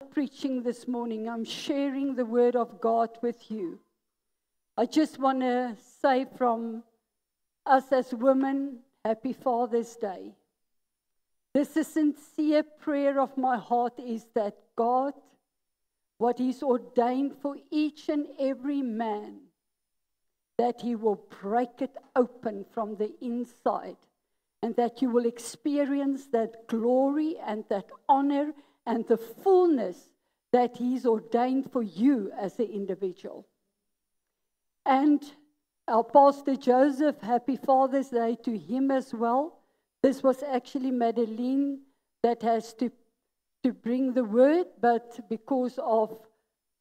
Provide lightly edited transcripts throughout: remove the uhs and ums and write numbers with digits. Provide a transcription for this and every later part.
preaching this morning. I'm sharing the word of God with you. I just want to say from us as women, happy Father's Day. This is a sincere prayer of my heart is that God, what He's ordained for each and every man, that He will break it open from the inside, and that you will experience that glory and that honor and the fullness that He's ordained for you as an individual. And our Pastor Joseph, happy Father's Day to him as well. This was actually Madeline that has to bring the word, but because of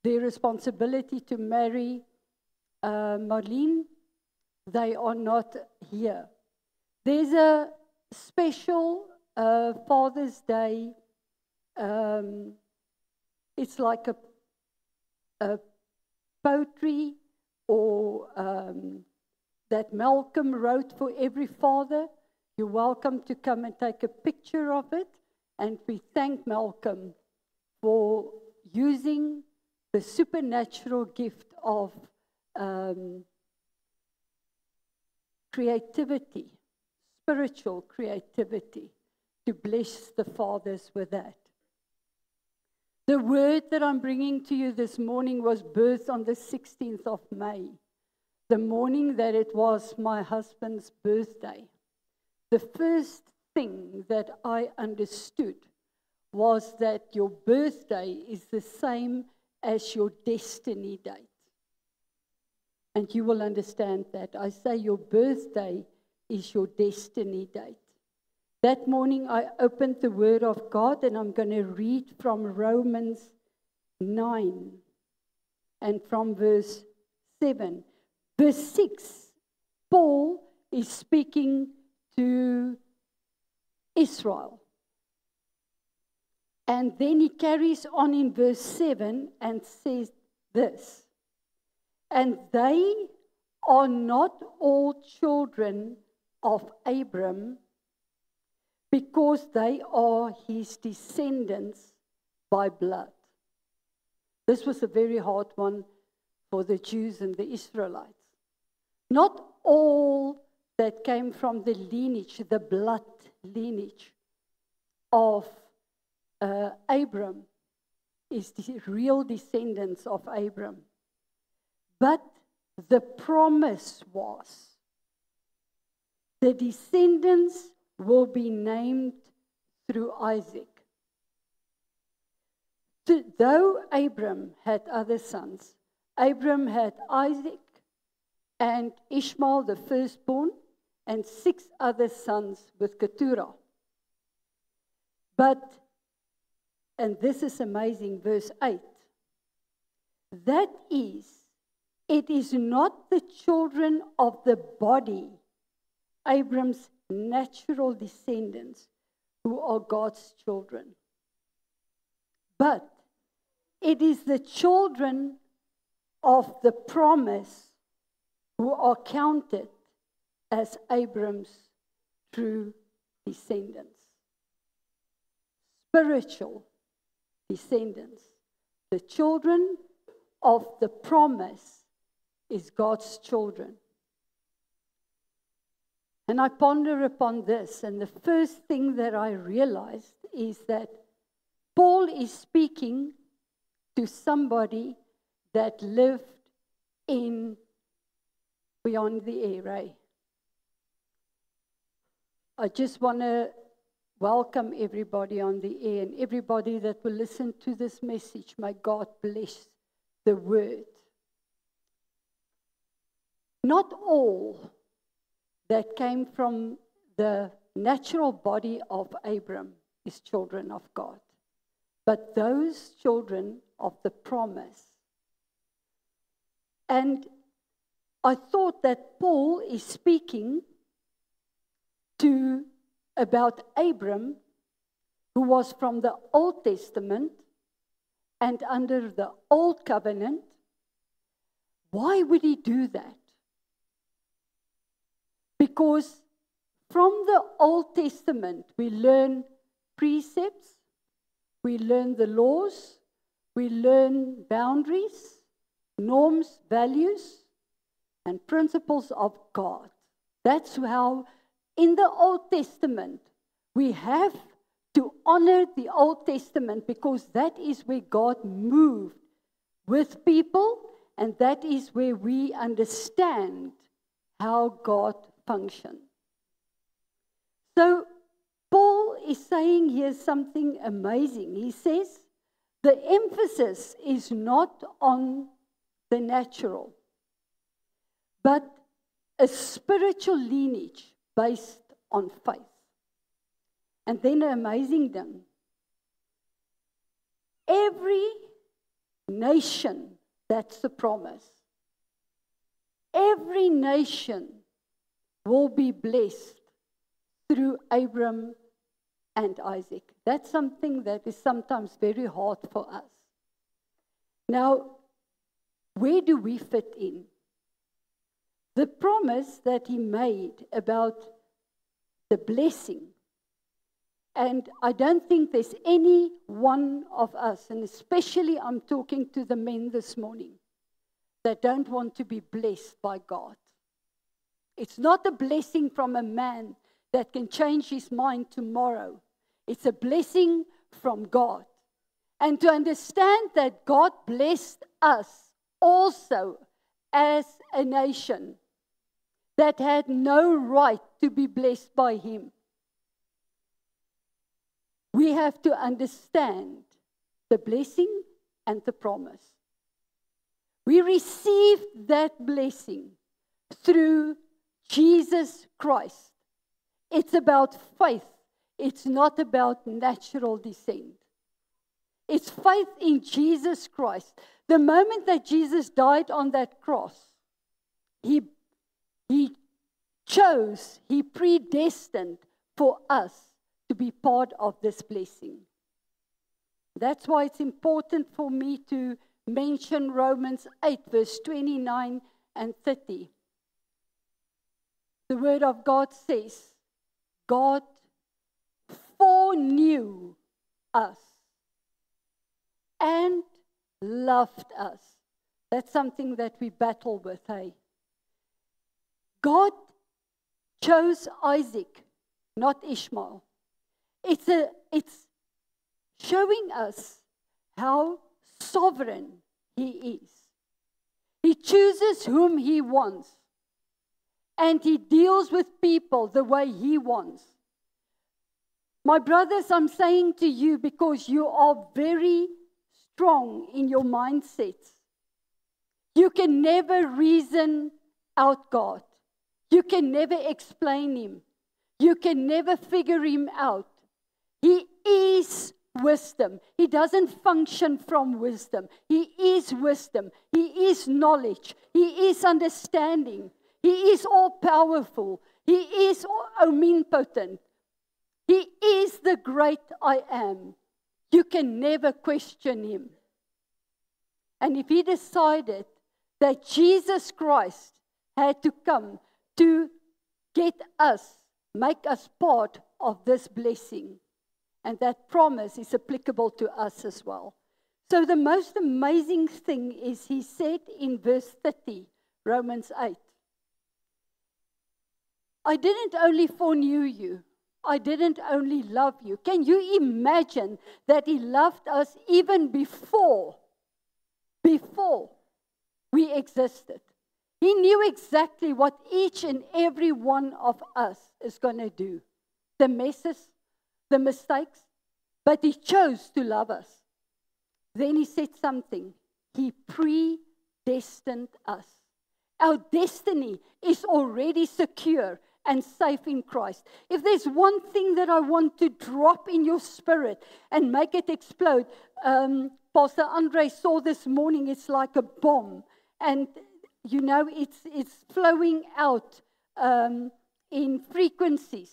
their responsibility to marry Marlene, they are not here. There's a special Father's Day. It's like a poetry or that Malcolm wrote for every father. You're welcome to come and take a picture of it. And we thank Malcolm for using the supernatural gift of creativity, spiritual creativity, to bless the fathers with that. The word that I'm bringing to you this morning was birthed on the 16th of May, the morning that it was my husband's birthday. The first thing that I understood was that your birthday is the same as your destiny date. And you will understand that. I say your birthday is your destiny date. That morning I opened the Word of God, and I'm going to read from Romans 9 and from verse 7. Verse 6, Paul is speaking to Israel. And then he carries on in verse 7 and says this, and they are not all children of Abram, because they are his descendants by blood. This was a very hard one for the Jews and the Israelites. Not all that came from the lineage, the blood lineage of Abram is the real descendants of Abram. But the promise was the descendants will be named through Isaac. Though Abram had other sons, Abram had Isaac and Ishmael, the firstborn, and 6 other sons with Keturah. But, and this is amazing, verse 8, that is, it is not the children of the body, Abram's natural descendants, who are God's children, but it is the children of the promise who are counted as Abram's true descendants. Spiritual descendants. The children of the promise is God's children. And I ponder upon this, and the first thing that I realized is that Paul is speaking to somebody that lived in beyond the air. I just want to welcome everybody on the air and everybody that will listen to this message. May God bless the word. Not all that came from the natural body of Abram is children of God, but those children of the promise. And I thought that Paul is speaking about Abram, who was from the Old Testament and under the Old Covenant. Why would he do that? Because from the Old Testament, we learn precepts, we learn the laws, we learn boundaries, norms, values, and principles of God. That's how, in the Old Testament, we have to honor the Old Testament because that is where God moved with people, and that is where we understand how God functions. So, Paul is saying here something amazing. He says, the emphasis is not on the natural, but a spiritual lineage based on faith. And then an amazing thing. Every nation, that's the promise. Every nation will be blessed through Abram and Isaac. That's something that is sometimes very hard for us. Now, where do we fit in? The promise that he made about the blessing, and I don't think there's any one of us, and especially I'm talking to the men this morning, that don't want to be blessed by God. It's not a blessing from a man that can change his mind tomorrow. It's a blessing from God. And to understand that God blessed us also as a nation that had no right to be blessed by him. We have to understand the blessing and the promise. We received that blessing through Jesus Christ. It's about faith. It's not about natural descent. It's faith in Jesus Christ. The moment that Jesus died on that cross, He chose, He predestined for us to be part of this blessing. That's why it's important for me to mention Romans 8, verse 29 and 30. The Word of God says, God foreknew us and loved us. That's something that we battle with, hey? God chose Isaac, not Ishmael. It's showing us how sovereign He is. He chooses whom He wants. And He deals with people the way He wants. My brothers, I'm saying to you, because you are very strong in your mindsets, you can never reason out God. You can never explain Him. You can never figure Him out. He is wisdom. He doesn't function from wisdom. He is wisdom. He is knowledge. He is understanding. He is all-powerful. He is omnipotent. He is the great I am. You can never question Him. And if He decided that Jesus Christ had to come to get us, make us part of this blessing, and that promise is applicable to us as well. So the most amazing thing is He said in verse 30, Romans 8, I didn't only foreknew you, I didn't only love you. Can you imagine that He loved us even before we existed? He knew exactly what each and every one of us is going to do. The messes, the mistakes, but He chose to love us. Then He said something. He predestined us. Our destiny is already secure and safe in Christ. If there's one thing that I want to drop in your spirit and make it explode, Pastor Andre saw this morning, it's like a bomb. And, you know, it's flowing out in frequencies.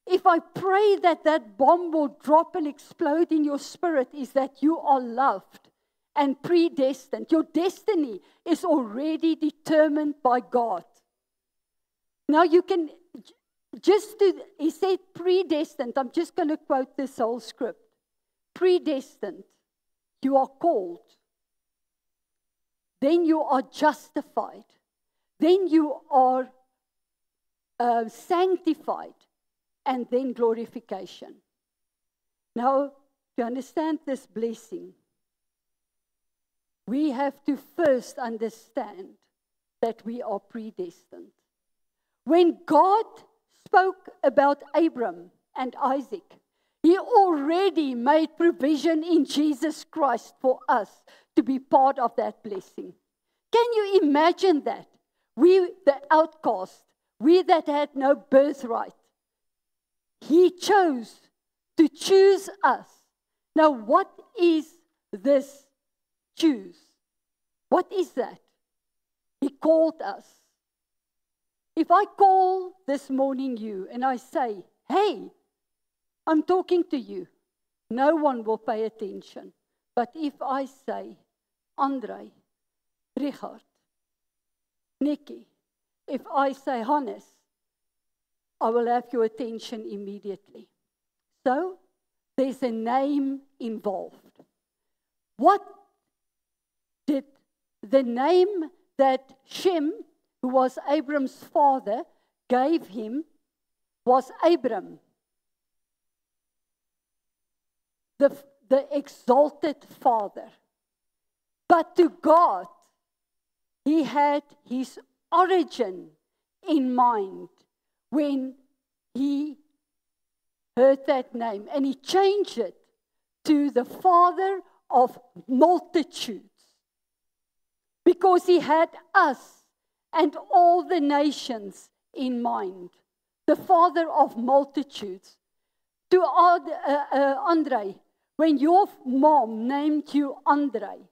If I pray that that bomb will drop and explode in your spirit, is that you are loved and predestined. Your destiny is already determined by God. Now you can, he said predestined. I'm just going to quote this whole script. Predestined. you are called. Then you are justified. Then you are sanctified. And then glorification. Now, to understand this blessing, we have to first understand that we are predestined. When God spoke about Abram and Isaac, He already made provision in Jesus Christ for us to be part of that blessing. Can you imagine that? We, the outcast, we that had no birthright, He chose to choose us. Now, what is this choose? What is that? He called us. If I call this morning you and I say, hey, I'm talking to you, no one will pay attention. But if I say, Andre, Richard, Nikki, if I say Hannes, I will have your attention immediately. So, there's a name involved. What did the name that Shem, who was Abram's father, gave him was Abram, the exalted father. But to God, He had His origin in mind when He heard that name, and He changed it to the Father of multitudes, because He had us and all the nations in mind. The Father of multitudes. To Andre, when your mom named you Andre,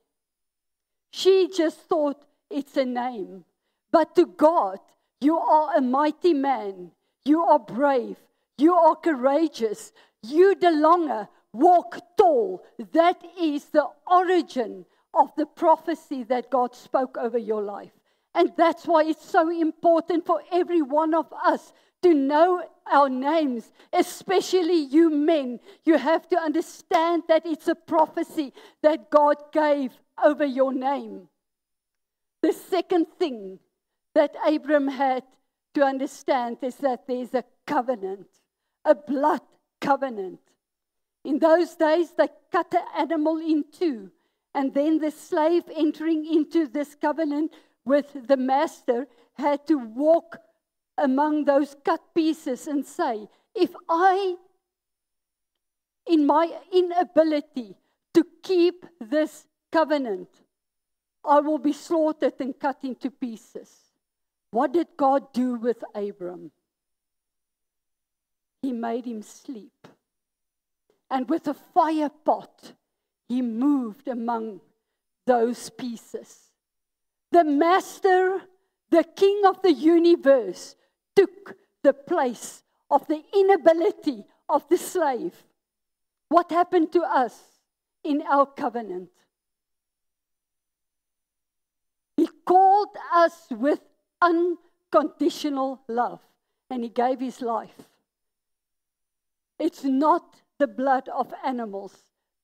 she just thought it's a name. But to God, you are a mighty man. You are brave. You are courageous. You no longer walk tall. That is the origin of the prophecy that God spoke over your life. And that's why it's so important for every one of us to know our names, especially you men. You have to understand that it's a prophecy that God gave over your name. The second thing that Abram had to understand is that there's a covenant, a blood covenant. In those days, they cut the animal in two, and then the slave entering into this covenant with the master had to walk among those cut pieces and say, if I, in my inability to keep this covenant, I will be slaughtered and cut into pieces. What did God do with Abram? He made him sleep. And with a fire pot, he moved among those pieces. The master, the king of the universe, took the place of the inability of the slave. What happened to us in our covenant? He called us with unconditional love, and He gave His life. It's not the blood of animals,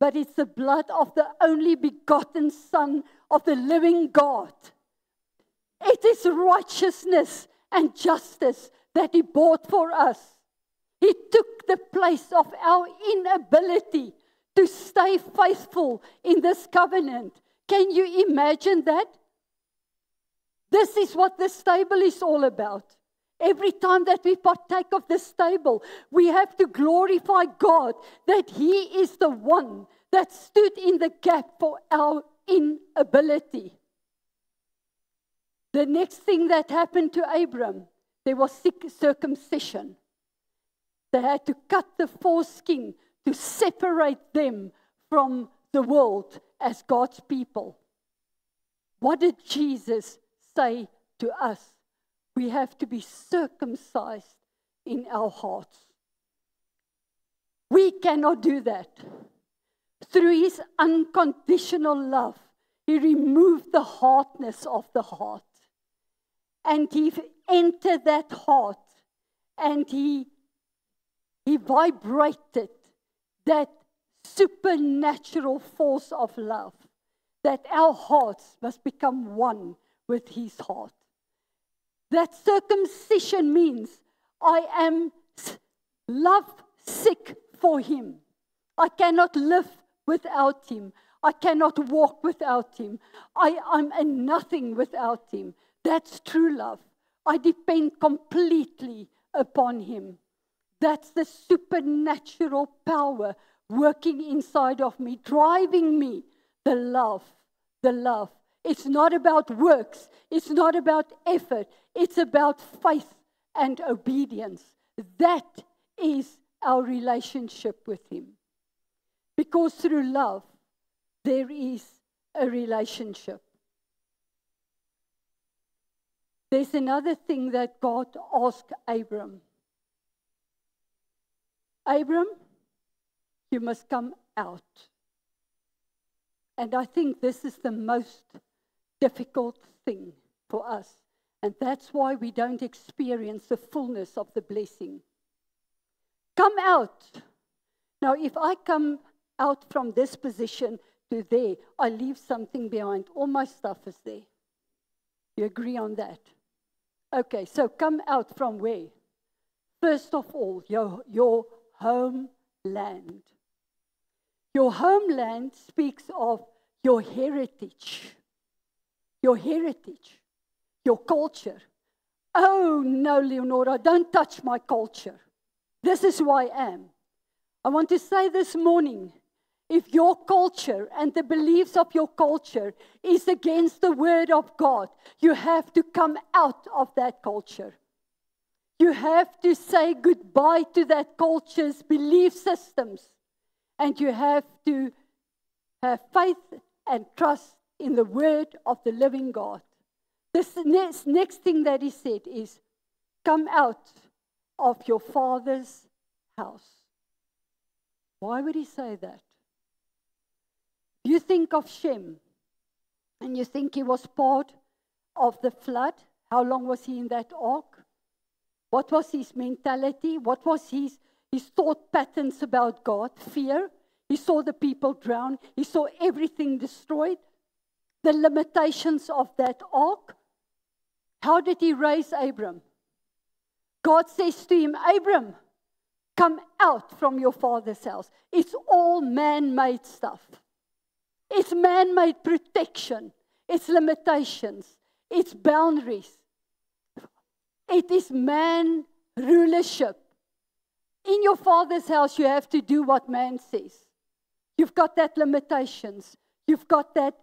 but it's the blood of the only begotten Son of the living God. It is righteousness and justice that He bought for us. He took the place of our inability to stay faithful in this covenant. Can you imagine that? This is what this table is all about. Every time that we partake of this table, we have to glorify God that He is the one that stood in the gap for our inability. The next thing that happened to Abram, there was circumcision. They had to cut the foreskin to separate them from the world as God's people. What did Jesus say to us? We have to be circumcised in our hearts. We cannot do that. Through His unconditional love, He removed the hardness of the heart. And He entered that heart, and He vibrated that supernatural force of love, that our hearts must become one with his heart. That circumcision means I am love sick for him. I cannot live without him. I cannot walk without him. I'm a nothing without him. That's true love. I depend completely upon him. That's the supernatural power working inside of me, driving me. The love, the love. It's not about works. It's not about effort. It's about faith and obedience. That is our relationship with him. Because through love, there is a relationship. There's another thing that God asked Abram. Abram, you must come out. And I think this is the most difficult thing for us. And that's why we don't experience the fullness of the blessing. Come out. Now, if I come out from this position to there, I leave something behind. All my stuff is there. You agree on that? Okay, so come out from where? First of all, your homeland. Your homeland speaks of your heritage. Your heritage. Your culture. Oh, no, Leonora, don't touch my culture. This is who I am. I want to say this morning, if your culture and the beliefs of your culture is against the word of God, you have to come out of that culture. You have to say goodbye to that culture's belief systems. And you have to have faith and trust in the word of the living God. This next thing that he said is, come out of your father's house. Why would he say that? You think of Shem, and you think he was part of the flood. How long was he in that ark? What was his mentality? What was his thought patterns about God? Fear. He saw the people drown. He saw everything destroyed. The limitations of that ark. How did he raise Abram? God says to him, Abram, come out from your father's house. It's all man-made stuff. It's man-made protection. It's limitations. It's boundaries. It is man rulership. In your father's house, you have to do what man says. You've got that limitations. You've got that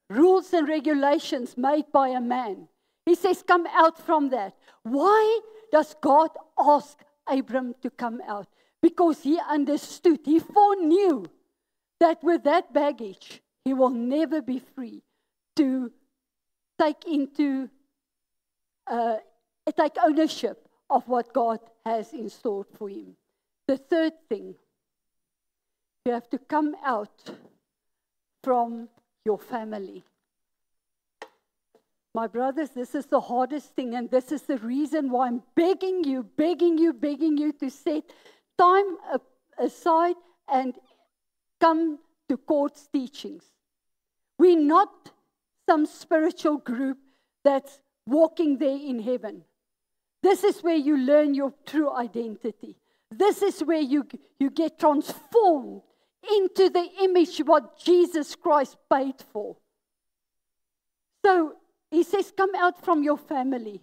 rules and regulations made by a man. He says, come out from that. Why does God ask Abram to come out? Because he understood, he foreknew that with that baggage, he will never be free to take ownership of what God has in store for him. The third thing, you have to come out from your family. My brothers, this is the hardest thing, and this is the reason why I'm begging you to set time aside and come to Court's teachings. We're not some spiritual group that's walking there in heaven. This is where you learn your true identity. This is where you get transformed into the image what Jesus Christ paid for. So he says, come out from your family.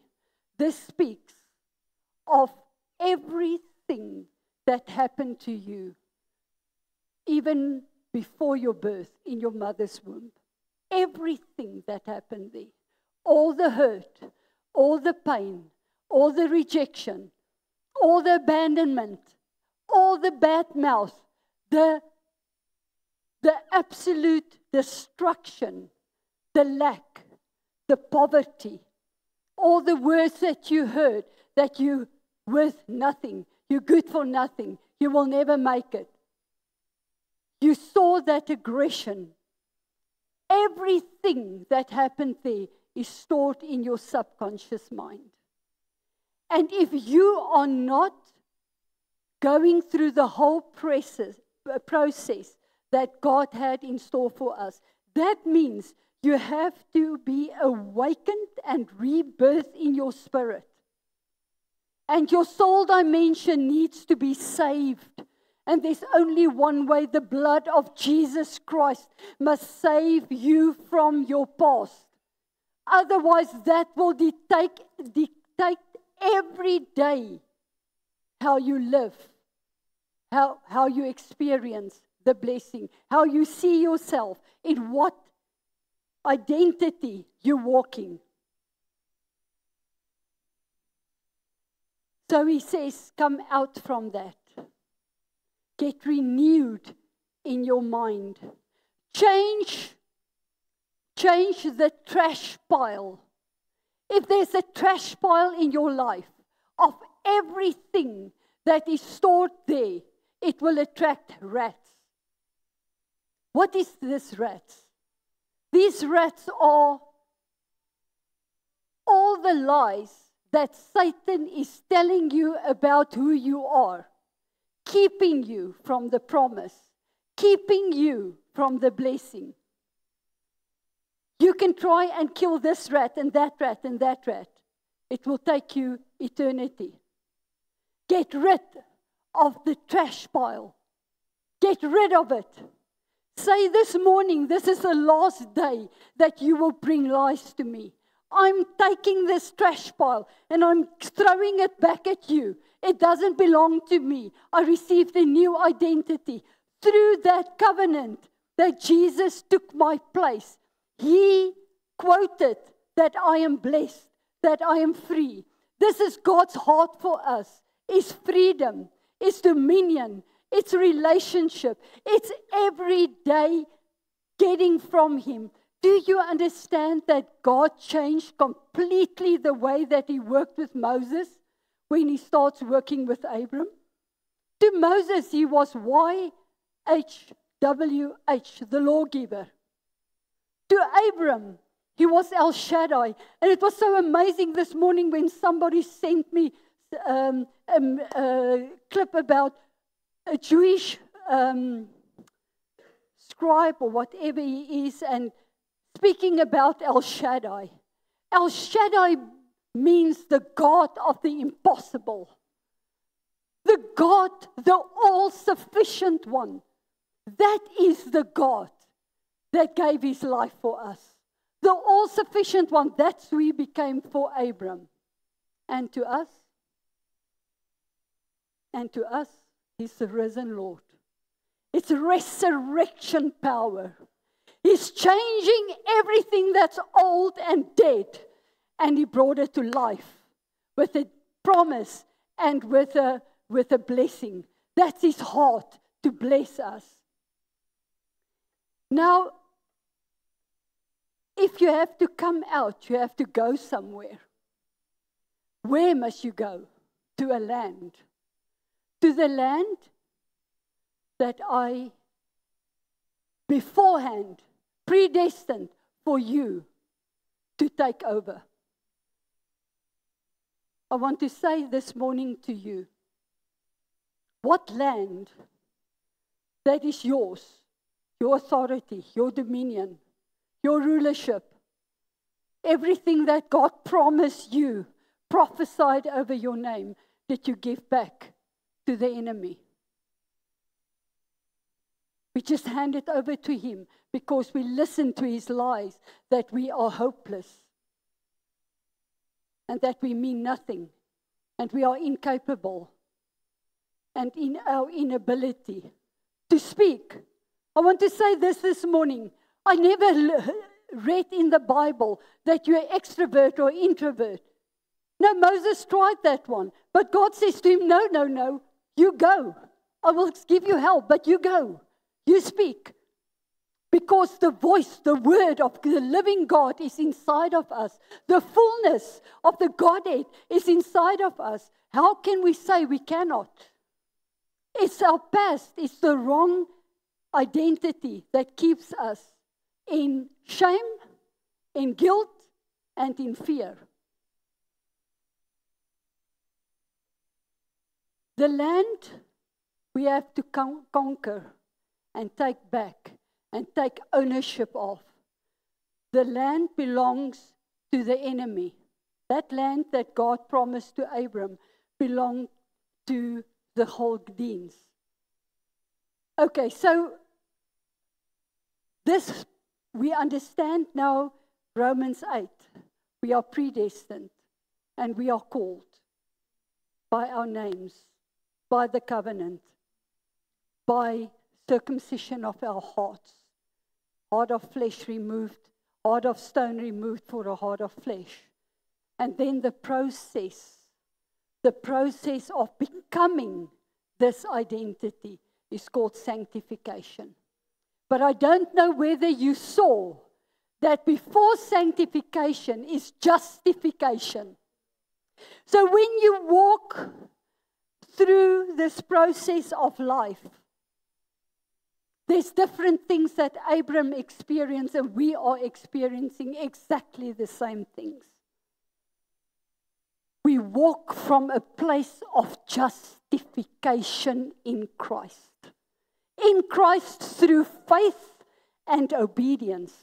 This speaks of everything that happened to you, even before your birth in your mother's womb. Everything that happened there. All the hurt, all the pain, all the rejection, all the abandonment, all the bad mouth, the absolute destruction, the lack, the poverty, all the words that you heard, that you're worth nothing, you're good for nothing, you will never make it. You saw that aggression. Everything that happened there is stored in your subconscious mind. And if you are not going through the whole process that God had in store for us. That means you have to be awakened and rebirthed in your spirit. And your soul dimension needs to be saved. And there's only one way: the blood of Jesus Christ must save you from your past. Otherwise, that will dictate every day how you live, how you experience the blessing, how you see yourself, in what identity you're walking. So he says, come out from that. Get renewed in your mind. Change the trash pile. If there's a trash pile in your life of everything that is stored there, it will attract rats. What is this rats? These rats are all the lies that Satan is telling you about who you are, keeping you from the promise, keeping you from the blessing. You can try and kill this rat and that rat and that rat. It will take you eternity. Get rid of the trash pile. Get rid of it. Say this morning, this is the last day that you will bring lies to me. I'm taking this trash pile and I'm throwing it back at you. It doesn't belong to me. I received a new identity through that covenant that Jesus took my place. He quoted that I am blessed, that I am free. This is God's heart for us. It's freedom, it's dominion, it's relationship, it's every day getting from Him. Do you understand that God changed completely the way that He worked with Moses when He starts working with Abram? To Moses, he was YHWH, the lawgiver. To Abram, he was El Shaddai. And it was so amazing this morning when somebody sent me a clip about a Jewish scribe or whatever he is, and speaking about El Shaddai. El Shaddai means the God of the impossible. The God, the all-sufficient one. That is the God that gave His life for us. The all-sufficient one. That's who He became for Abram. And to us? And to us, He's the risen Lord. It's resurrection power. He's changing everything that's old and dead. And He brought it to life with a promise and with a blessing. That's His heart, to bless us. Now, if you have to come out, you have to go somewhere. Where must you go? To a land. To the land that I beforehand predestined for you to take over. I want to say this morning to you, what land that is yours, your authority, your dominion, your rulership, everything that God promised you, prophesied over your name, that you give back to the enemy. We just hand it over to him because we listen to his lies that we are hopeless and that we mean nothing and we are incapable and in our inability to speak. I want to say this morning. I never read in the Bible that you're extrovert or introvert. No, Moses tried that one. But God says to him, no, you go. I will give you help, but you go. You speak. Because the voice, the word of the living God is inside of us. The fullness of the Godhead is inside of us. How can we say we cannot? It's our past. It's the wrong identity that keeps us in shame, in guilt, and in fear. The land we have to conquer and take back and take ownership of. The land belongs to the enemy. That land that God promised to Abram belonged to the Chaldeans. Okay, so this, we understand now Romans 8. We are predestined and we are called by our names, by the covenant, by circumcision of our hearts, heart of flesh removed, heart of stone removed for a heart of flesh. And then the process of becoming this identity is called sanctification. But I don't know whether you saw that before sanctification is justification. So when you walk through this process of life, there's different things that Abram experienced, and we are experiencing exactly the same things. We walk from a place of justification in Christ. In Christ through faith and obedience.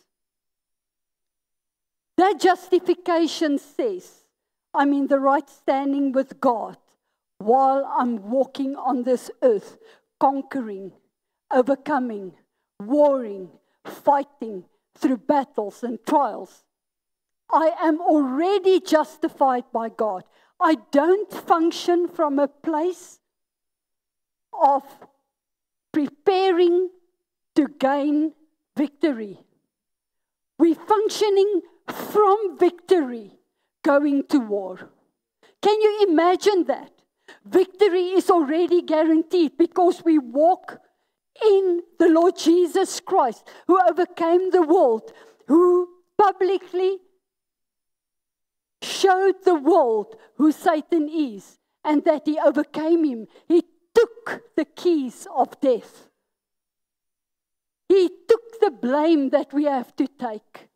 That justification says, I'm in the right standing with God while I'm walking on this earth, conquering, overcoming, warring, fighting through battles and trials. I am already justified by God. I don't function from a place of preparing to gain victory. We're functioning from victory, going to war. Can you imagine that? Victory is already guaranteed because we walk in the Lord Jesus Christ, who overcame the world, who publicly showed the world who Satan is, and that he overcame him. He took the keys of death. He took the blame that we have to take.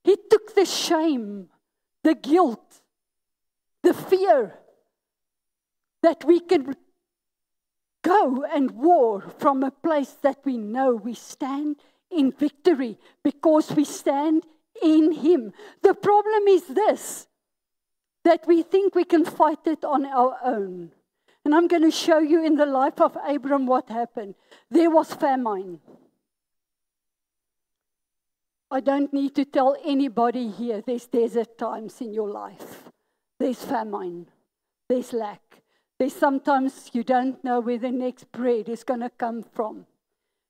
He took the shame, the guilt, the fear that we can go and war from a place that we know we stand in victory because we stand in Him. The problem is this, that we think we can fight it on our own. And I'm going to show you in the life of Abram what happened. There was famine. I don't need to tell anybody here, there's desert times in your life. There's famine. There's lack. There's sometimes you don't know where the next bread is going to come from.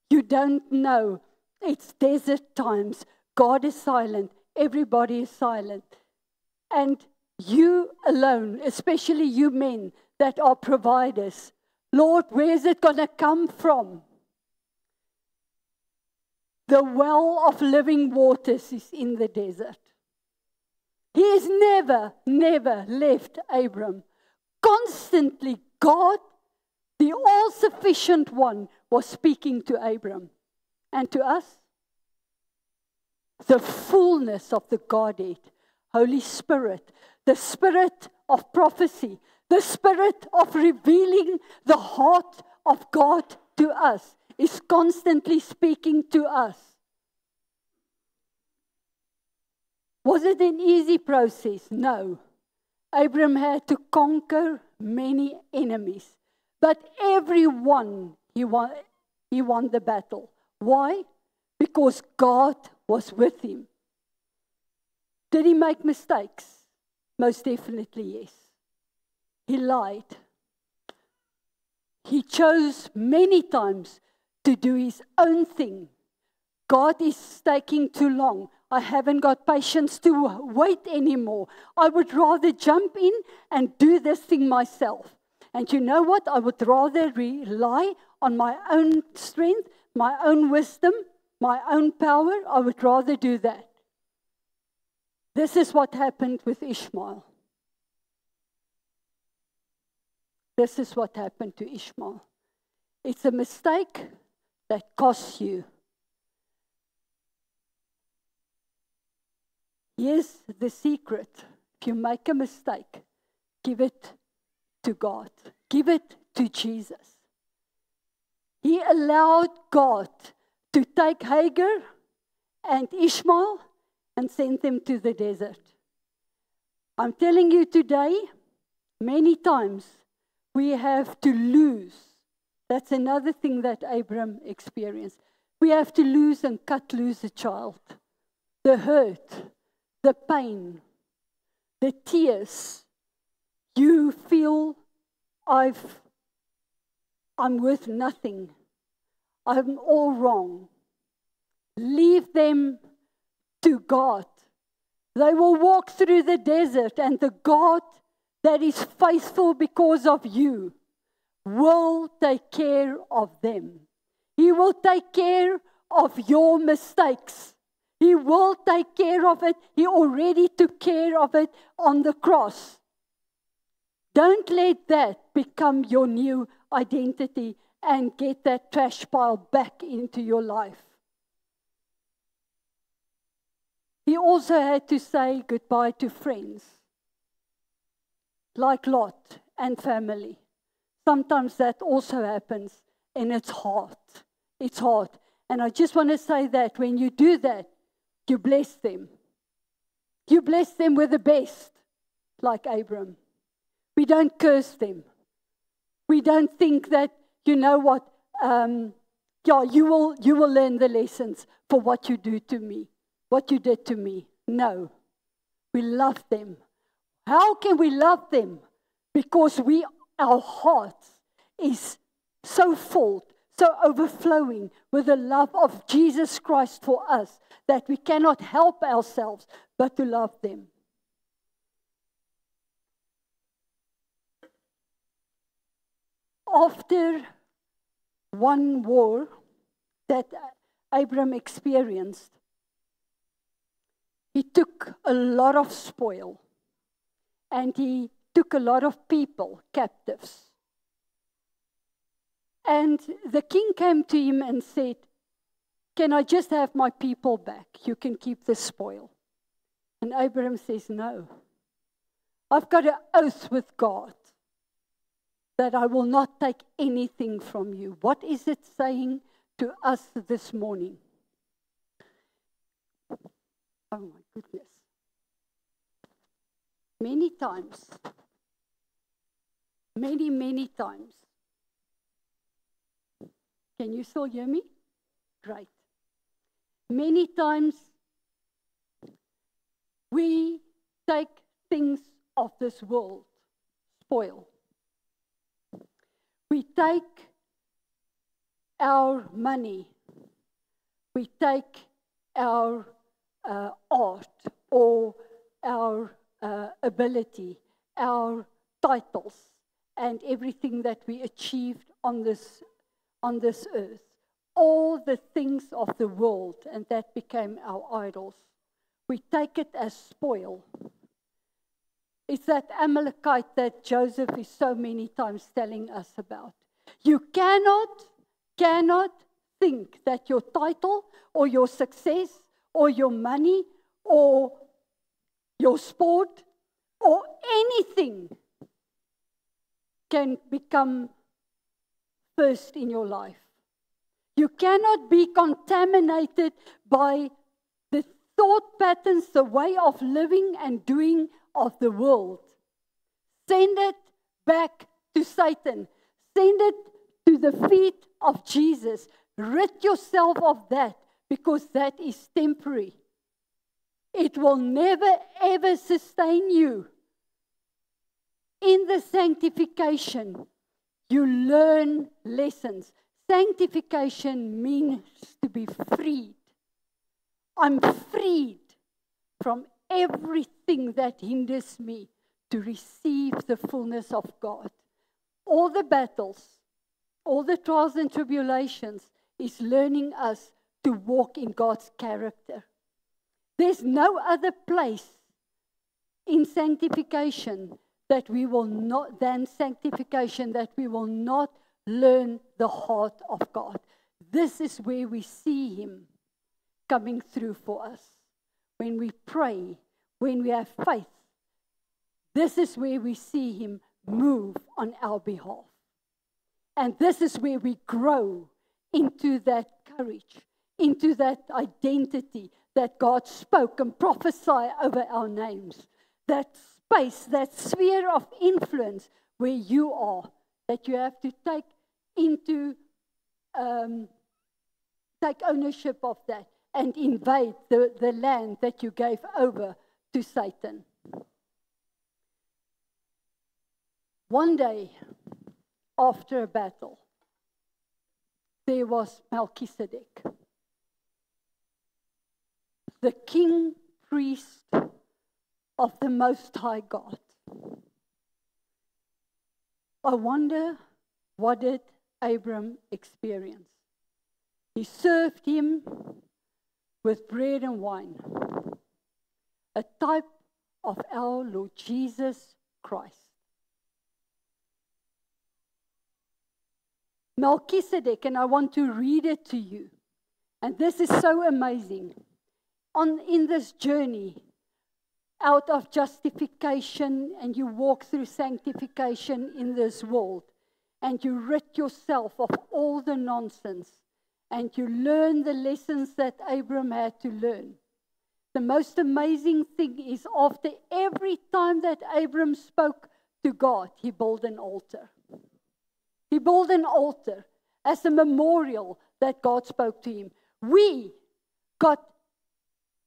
You don't know. It's desert times. God is silent. Everybody is silent. And you alone, especially you men that are providers, Lord, where is it going to come from? The well of living waters is in the desert. He has never left Abram. Constantly, God, the all-sufficient one, was speaking to Abram. And to us, the fullness of the Godhead, Holy Spirit, the spirit of prophecy, the spirit of revealing the heart of God to us, is constantly speaking to us. Was it an easy process? No. Abram had to conquer many enemies. But every one, he won the battle. Why? Because God was with him. Did he make mistakes? Most definitely, yes. He lied. He chose many times to do his own thing. God is taking too long. I haven't got patience to wait anymore. I would rather jump in and do this thing myself. And you know what? I would rather rely on my own strength, my own wisdom, my own power. I would rather do that. This is what happened with Ishmael. This is what happened to Ishmael. It's a mistake that costs you. Here's the secret. If you make a mistake, give it to God. Give it to Jesus. He allowed God to take Hagar and Ishmael and send them to the desert. I'm telling you today, many times we have to lose. That's another thing that Abram experienced. We have to lose and cut loose a child. The hurt, the pain, the tears. You feel I'm worth nothing. I'm all wrong. Leave them to God. They will walk through the desert, and the God that is faithful because of you will take care of them. He will take care of your mistakes. He will take care of it. He already took care of it on the cross. Don't let that become your new identity and get that trash pile back into your life. He also had to say goodbye to friends, like Lot and family. Sometimes that also happens, and it's hard. It's hard. And I just want to say that when you do that, you bless them. You bless them with the best, like Abram. We don't curse them. We don't think that, you know what, you will learn the lessons for what you do to me, what you did to me. No, we love them. How can we love them? Because our hearts is so full, so overflowing with the love of Jesus Christ for us that we cannot help ourselves but to love them. After one war that Abram experienced, he took a lot of spoil, and he took a lot of people captives. And the king came to him and said, "Can I just have my people back? You can keep the spoil." And Abram says, "No. I've got an oath with God that I will not take anything from you." What is it saying to us this morning? Oh my goodness. Many times, many times. Can you still hear me? Great. Many times we take things of this world, spoil. We take our money, we take our art or our ability, our titles, and everything that we achieved on this earth. All the things of the world, and that became our idols. We take it as spoil. It's that Amalekite that Joseph is so many times telling us about. You cannot think that your title or your success or your money or your sport or anything can become first in your life. You cannot be contaminated by the thought patterns, the way of living and doing of the world. Send it back to Satan. Send it to the feet of Jesus. Rid yourself of that, because that is temporary. It will never ever sustain you. In the sanctification, you learn lessons. Sanctification means to be freed. I'm freed from everything that hinders me to receive the fullness of God. All the battles, all the trials and tribulations is learning us to walk in God's character. There's no other place in sanctification that we will not learn the heart of God. This is where we see Him coming through for us. When we pray, when we have faith, this is where we see Him move on our behalf. And this is where we grow into that courage, into that identity that God spoke and prophesied over our names. That space, that sphere of influence where you are, that you have to take ownership of that and invade the land that you gave over to Satan. One day, after a battle, there was Melchizedek, the king priest of the Most High God. I wonder, what did Abram experience? He served him with bread and wine, a type of our Lord Jesus Christ. Melchizedek, and I want to read it to you. And this is so amazing. In this journey, out of justification, and you walk through sanctification in this world, and you rid yourself of all the nonsense, and you learn the lessons that Abram had to learn. The most amazing thing is, after every time that Abram spoke to God, he built an altar. He built an altar as a memorial that God spoke to him. We got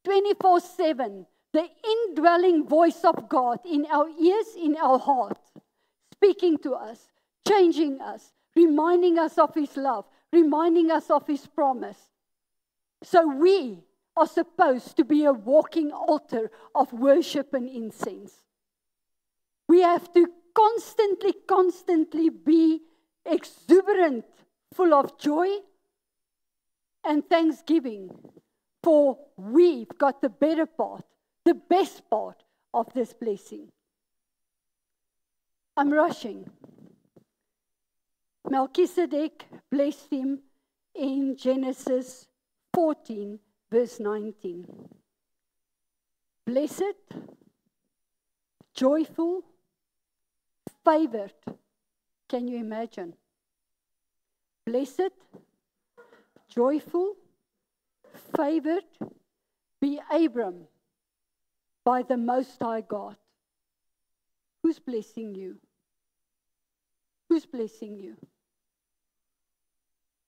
24/7 the indwelling voice of God in our ears, in our heart, speaking to us, changing us, reminding us of His love, reminding us of His promise. So we are supposed to be a walking altar of worship and incense. We have to constantly be exuberant, full of joy and thanksgiving, for we've got the better part, the best part of this blessing. I'm rushing. Melchizedek blessed him in Genesis 14, verse 19. Blessed, joyful, favored. Can you imagine? Blessed, joyful, favored be Abram by the Most High God. Who's blessing you? Who's blessing you?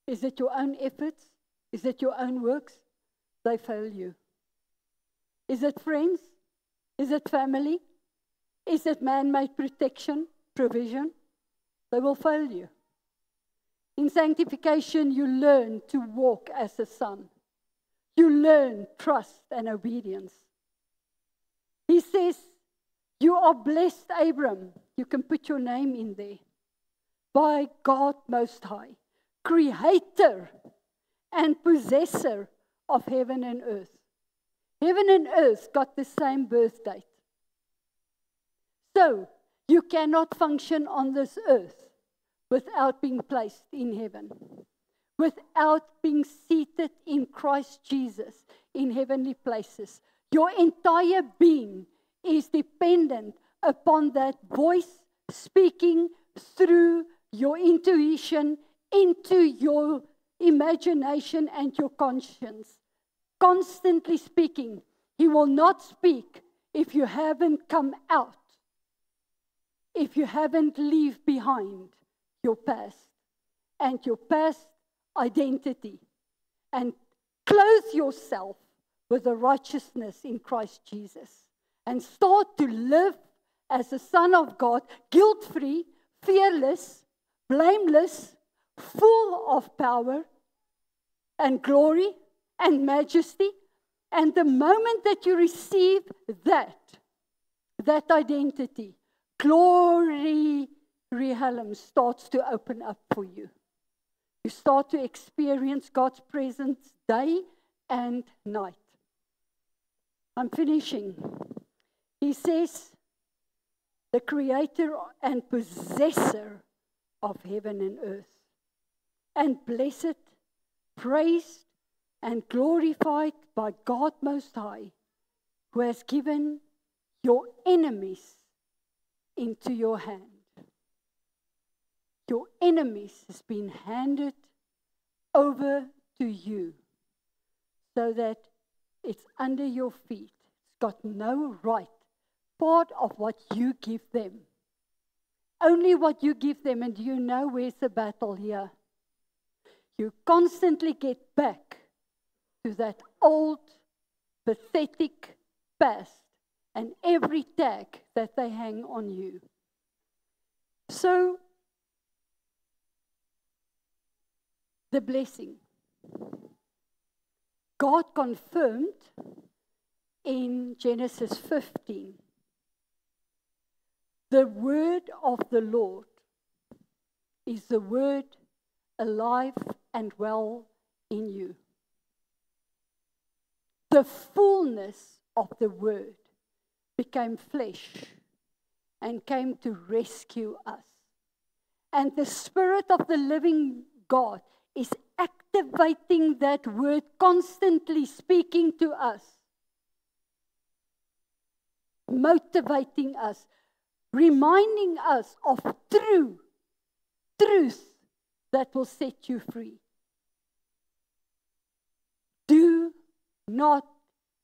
Is it your own efforts? Is it your own works? They fail you. Is it friends? Is it family? Is it man-made protection, provision? They will fail you. In sanctification, you learn to walk as a son. You learn trust and obedience. He says, you are blessed, Abram. You can put your name in there. By God Most High, creator and possessor of heaven and earth. Heaven and earth got the same birth date. So, you cannot function on this earth without being placed in heaven, without being seated in Christ Jesus in heavenly places. Your entire being is dependent upon that voice speaking through your intuition into your imagination and your conscience. Constantly speaking. He will not speak if you haven't come out, if you haven't left behind your past and your past identity, and clothe yourself with the righteousness in Christ Jesus, and start to live as a son of God, guilt-free, fearless, blameless, full of power and glory and majesty. And the moment that you receive that identity, glory realm starts to open up for you. You start to experience God's presence day and night. I'm finishing. He says, the creator and possessor of heaven and earth, and blessed, praised, and glorified by God Most High, who has given your enemies into your hand. Your enemies has been handed over to you so that it's under your feet. It's got no right. Part of what you give them. Only what you give them. And you know where's the battle here? You constantly get back to that old, pathetic past and every tag that they hang on you. So, the blessing. God confirmed in Genesis 15, the word of the Lord is the word alive and well in you. The fullness of the word became flesh and came to rescue us. And the Spirit of the living God is activating that word, constantly speaking to us, motivating us, reminding us of truth that will set you free. Do not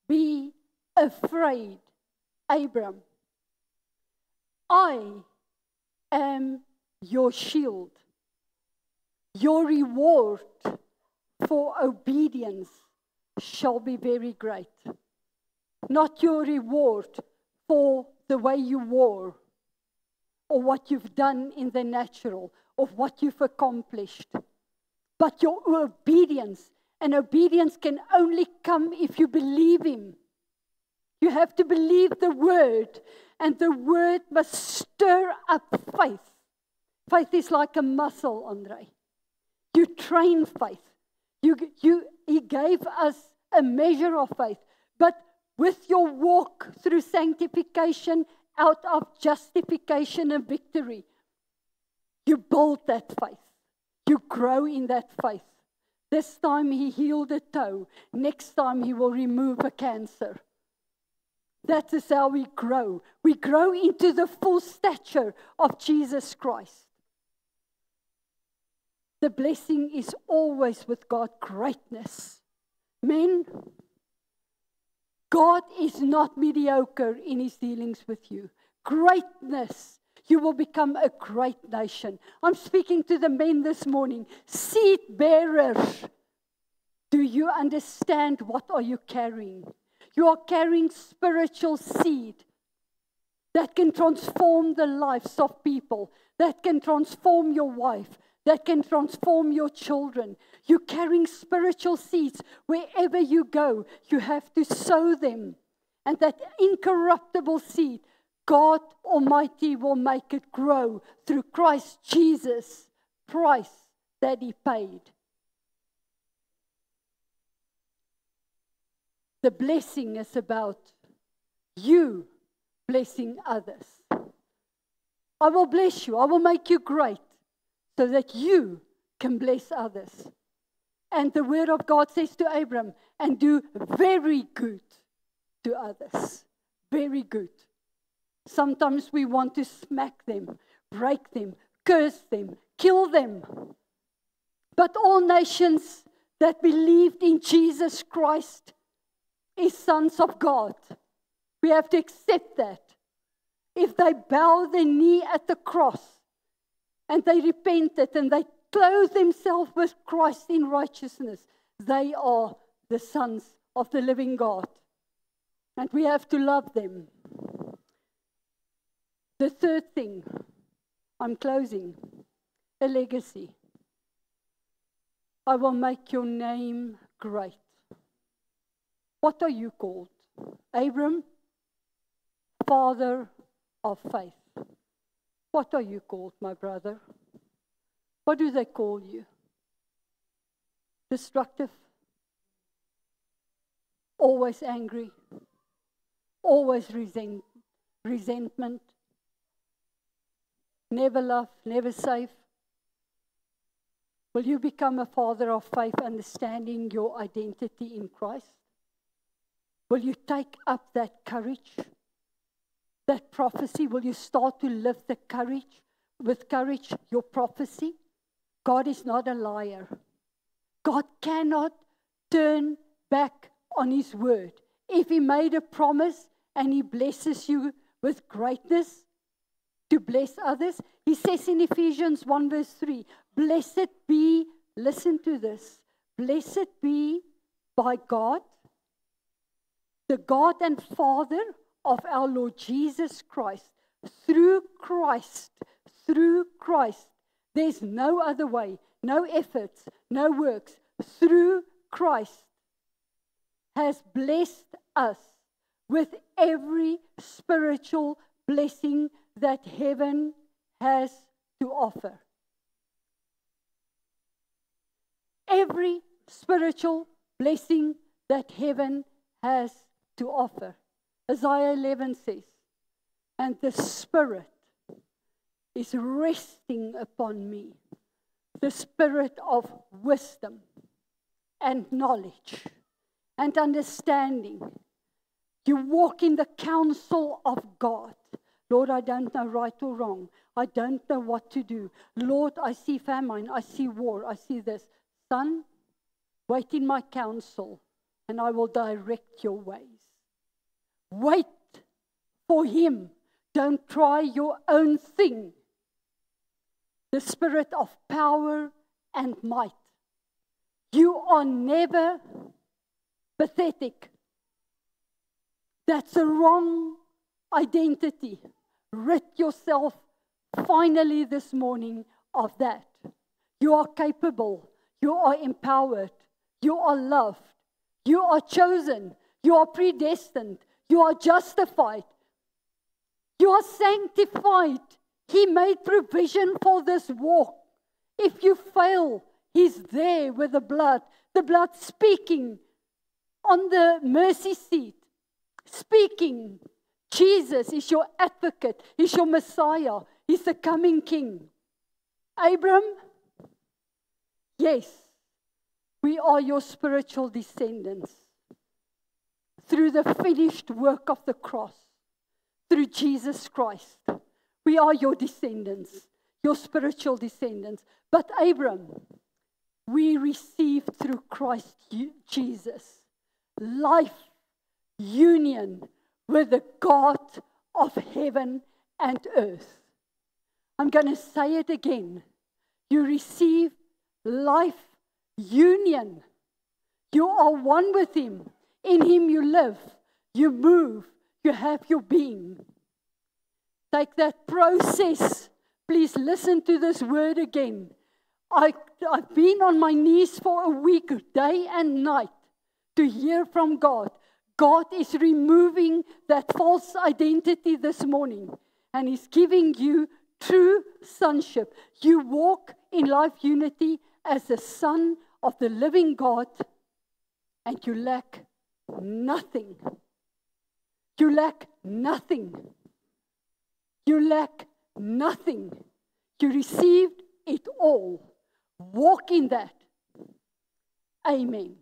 be afraid, Abram. I am your shield. Your reward for obedience shall be very great. Not your reward for the way you war, or what you've done in the natural, or what you've accomplished, but your obedience. And obedience can only come if you believe Him. You have to believe the word, and the word must stir up faith. Faith is like a muscle, Andre. You train faith. He gave us a measure of faith. But with your walk through sanctification, out of justification and victory, you build that faith. You grow in that faith. This time He healed a toe. Next time He will remove a cancer. That is how we grow. We grow into the full stature of Jesus Christ. The blessing is always with God, greatness. Men, God is not mediocre in His dealings with you. Greatness. You will become a great nation. I'm speaking to the men this morning. Seed bearers. Do you understand what are you carrying? You are carrying spiritual seed that can transform the lives of people, that can transform your wife, that can transform your children. You're carrying spiritual seeds. Wherever you go, you have to sow them. And that incorruptible seed, God Almighty will make it grow through Christ Jesus, price that He paid. The blessing is about you blessing others. I will bless you. I will make you great so that you can bless others. And the word of God says to Abram, and do very good to others. Very good. Sometimes we want to smack them, break them, curse them, kill them. But all nations that believed in Jesus Christ is sons of God. We have to accept that. If they bow their knee at the cross and they repented and they clothe themselves with Christ in righteousness, they are the sons of the living God. And we have to love them. The third thing, I'm closing, a legacy. I will make your name great. What are you called? Abram, father of faith. What are you called, my brother? What do they call you? Destructive? Always angry? Always resentment? Never love, never safe? Will you become a father of faith, understanding your identity in Christ? Will you take up that courage, that prophecy? Will you start to live the courage, with courage, your prophecy? God is not a liar. God cannot turn back on His word. If He made a promise and He blesses you with greatness to bless others, He says in Ephesians 1 verse 3, blessed be, listen to this, blessed be by God, the God and Father of our Lord Jesus Christ. Through Christ, there's no other way, no efforts, no works. Through Christ has blessed us with every spiritual blessing that heaven has to offer. Every spiritual blessing that heaven has to offer. Isaiah 11 says, and the Spirit is resting upon me, the Spirit of wisdom and knowledge and understanding. You walk in the counsel of God. Lord, I don't know right or wrong. I don't know what to do. Lord, I see famine, I see war, I see this. Son, wait in my counsel, and I will direct your ways. Wait for Him. Don't try your own thing. The Spirit of power and might. You are never pathetic. That's a wrong identity. Rid yourself finally this morning of that. You are capable. You are empowered. You are loved. You are chosen. You are predestined. You are justified. You are sanctified. He made provision for this walk. If you fail, He's there with the blood speaking on the mercy seat, speaking. Jesus is your advocate. He's your Messiah. He's the coming King. Abram, yes, we are your spiritual descendants. Through the finished work of the cross, through Jesus Christ, we are your descendants, your spiritual descendants. But Abram, we received through Christ Jesus life, union with the God of heaven and earth. I'm going to say it again. You receive life, union. You are one with Him. In Him you live, you move, you have your being. Take that process. Please listen to this word again. I've been on my knees for a week, day and night, to hear from God. God is removing that false identity this morning, and He's giving you true sonship. You walk in life unity as a son of the living God, and you lack nothing. You lack nothing. You lack nothing. You received it all. Walk in that. Amen.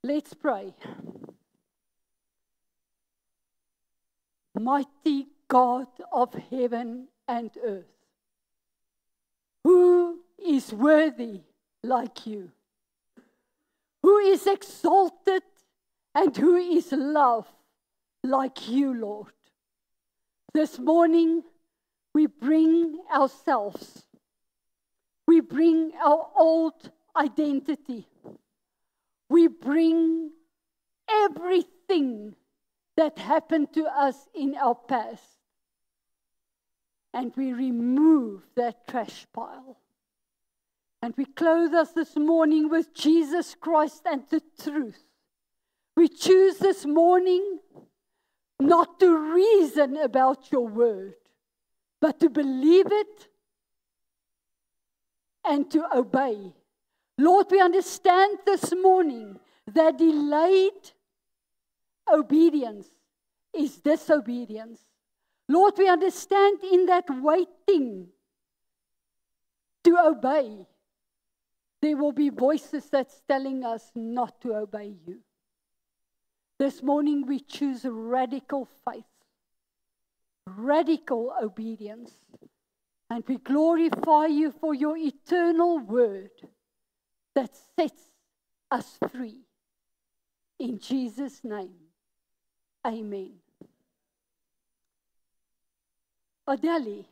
Let's pray. Mighty God of heaven and earth, who is worthy like you? Who is exalted and who is loved like you, Lord? This morning, we bring ourselves. We bring our old identity. We bring everything that happened to us in our past. And we remove that trash pile. And we clothe us this morning with Jesus Christ and the truth. We choose this morning not to reason about your word, but to believe it and to obey. Lord, we understand this morning that delayed obedience is disobedience. Lord, we understand in that waiting to obey, there will be voices that's telling us not to obey you. This morning we choose radical faith, radical obedience. And we glorify you for your eternal word that sets us free. In Jesus' name, amen. Adeli.